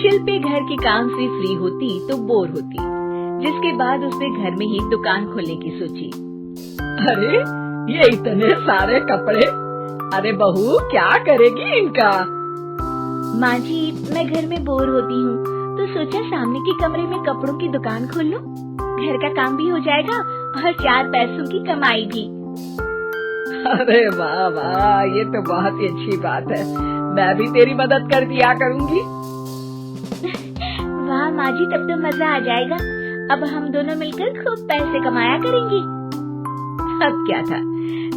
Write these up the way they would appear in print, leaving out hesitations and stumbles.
शिल्पी घर के काम से फ्री होती तो बोर होती, जिसके बाद उसने घर में ही दुकान खोलने की सोची। अरे ये इतने सारे कपड़े, अरे बहू क्या करेगी इनका? माँ जी, मैं घर में बोर होती हूँ तो सोचा सामने के कमरे में कपड़ों की दुकान खोल लूं। घर का काम भी हो जाएगा और 4 पैसों की कमाई भी। अरे वाह वाह, ये तो बहुत ही अच्छी बात है। मैं भी तेरी मदद कर दिया करूँगी। वाह माँ जी, तब तो मजा आ जाएगा। अब हम दोनों मिलकर खूब पैसे कमाया करेंगे। अब क्या था,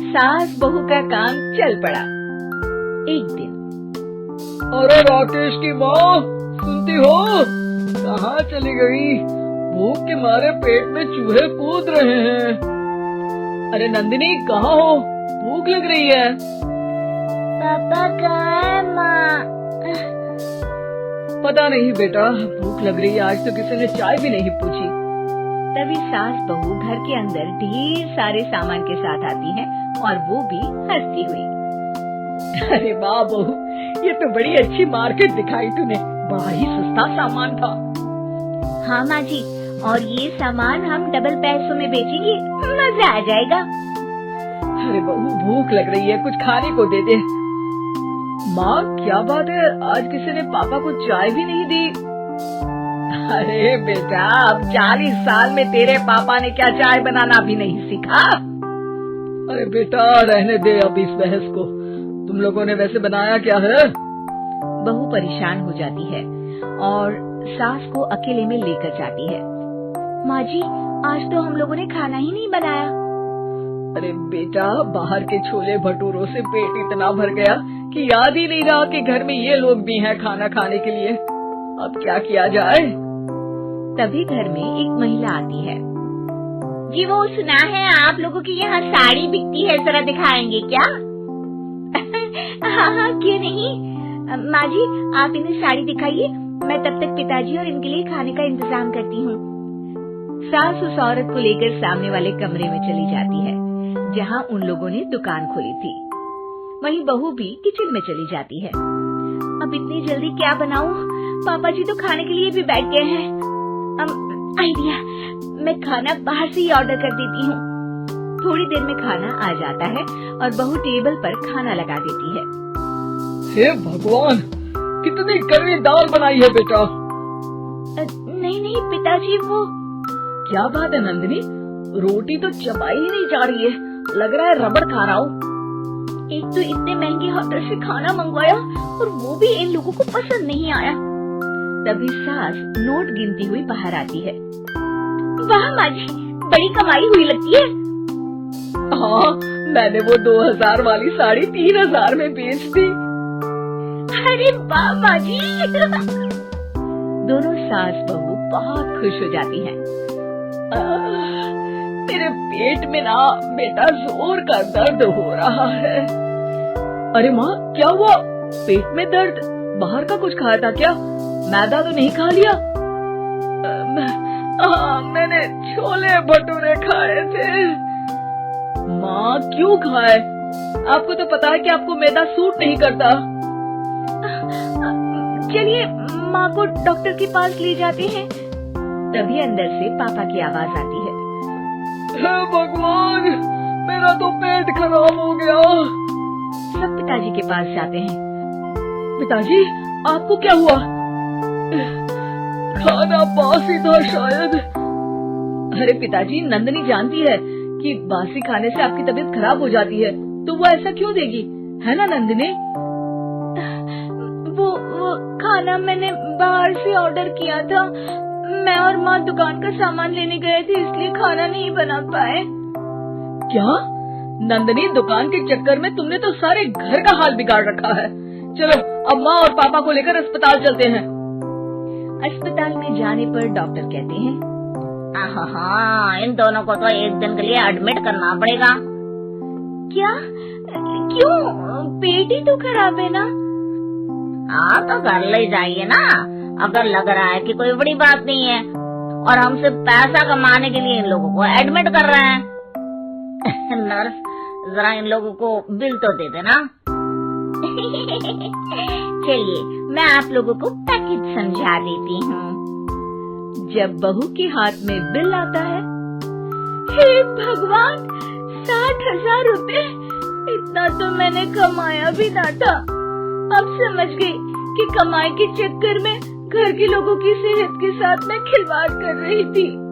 सास बहू का काम चल पड़ा। एक दिन, अरे राकेश की माँ, सुनती हो? कहाँ चली गई? भूख के मारे पेट में चूहे कूद रहे हैं। अरे नंदिनी, कहाँ हो? भूख लग रही है। पापा कहाँ है माँ? पता नहीं बेटा, भूख लग रही है। आज तो किसी ने चाय भी नहीं पूछी। तभी सास बहू घर के अंदर ढेर सारे सामान के साथ आती हैं और वो भी हंसती हुई। अरे वाह बहू, ये तो बड़ी अच्छी मार्केट दिखाई तूने। बड़ा ही सस्ता सामान था। हाँ माँ जी, और ये सामान हम डबल पैसों में बेचेंगे, मजा आ जाएगा। अरे बहू, भूख लग रही है, कुछ खाने को दे दे। माँ क्या बात है, आज किसी ने पापा को चाय भी नहीं दी? अरे बेटा, अब 40 साल में तेरे पापा ने क्या चाय बनाना भी नहीं सीखा? अरे बेटा रहने दे अब इस बहस को। तुम लोगों ने वैसे बनाया क्या है? बहू परेशान हो जाती है और सास को अकेले में लेकर जाती है। माँ जी, आज तो हम लोगों ने खाना ही नहीं बनाया। अरे बेटा, बाहर के छोले भटूरों से पेट इतना भर गया कि याद ही नहीं रहा कि घर में ये लोग भी हैं खाना खाने के लिए। अब क्या किया जाए? तभी घर में एक महिला आती है। जी, वो सुना है आप लोगों की यहाँ साड़ी बिकती है, जरा दिखाएंगे क्या? हाँ हाँ, क्यों नहीं। माँ जी, आप इन्हें साड़ी दिखाइए, मैं तब तक पिताजी और इनके लिए खाने का इंतजाम करती हूँ। सास उस औरत को लेकर सामने वाले कमरे में चली जाती है जहाँ उन लोगों ने दुकान खोली थी। वहीं बहू भी किचन में चली जाती है। अब इतनी जल्दी क्या बनाऊं? पापा जी तो खाने के लिए भी बैठ गए हैं। आइडिया, मैं खाना बाहर से ही ऑर्डर कर देती हूँ। थोड़ी देर में खाना आ जाता है और बहू टेबल पर खाना लगा देती है। हे भगवान, कितनी कड़वी दाल बनाई है बेटा। नहीं नहीं पिताजी, वो क्या बात है नंदिनी, रोटी तो चबाई ही नहीं जा रही है, लग रहा है रबड़ खा रहा हूँ। एक तो इतने महंगे होटल से खाना मंगवाया और वो भी इन लोगों को पसंद नहीं आया। तभी सास नोट गिनती हुई बाहर आती है। वाह माँ जी, बड़ी कमाई हुई लगती है। हाँ, मैंने वो 2000 वाली साड़ी 3000 में बेच दी। अरे वाह माँ जी। दोनों सास बहू बहुत खुश हो जाती हैं। मेरे पेट में ना बेटा जोर का दर्द हो रहा है। अरे माँ, क्या हुआ? पेट में दर्द? बाहर का कुछ खाया था क्या? मैदा तो नहीं खा लिया? मैंने छोले भटूरे खाए थे। माँ क्यों खाए? आपको तो पता है कि आपको मैदा सूट नहीं करता। चलिए माँ को डॉक्टर के पास ले जाते हैं। तभी अंदर से पापा की आवाज आती है। हे भगवान, मेरा तो पेट खराब हो गया। सब पिताजी के पास जाते हैं। पिताजी, आपको क्या हुआ? खाना बासी था शायद। अरे पिताजी, नंदिनी जानती है कि बासी खाने से आपकी तबीयत खराब हो जाती है, तो वो ऐसा क्यों देगी, है ना नंदिनी? वो खाना मैंने बाहर से ऑर्डर किया था। मैं और माँ दुकान का सामान लेने गए थे, इसलिए खाना नहीं बना पाए। क्या नंदिनी, दुकान के चक्कर में तुमने तो सारे घर का हाल बिगाड़ रखा है। चलो अब माँ और पापा को लेकर अस्पताल चलते हैं। अस्पताल में जाने पर डॉक्टर कहते हैं, हाँ, इन दोनों को तो एक दिन के लिए एडमिट करना पड़ेगा। क्या? क्यों? पेट ही तो खराब है ना। हाँ, तो घर ले जाइए ना, अगर लग रहा है कि कोई बड़ी बात नहीं है। और हम सिर्फ पैसा कमाने के लिए इन लोगों को एडमिट कर रहे हैं। नर्स, जरा इन लोगों को बिल तो दे देना। चलिए मैं आप लोगों को पैकेज समझा देती हूँ। जब बहू के हाथ में बिल आता है, हे भगवान, 60,000 रुपए! इतना तो मैंने कमाया भी ना था। अब समझ गई कि कमाई के चक्कर में घर के लोगों की सेहत के साथ मैं खिलवाड़ कर रही थी।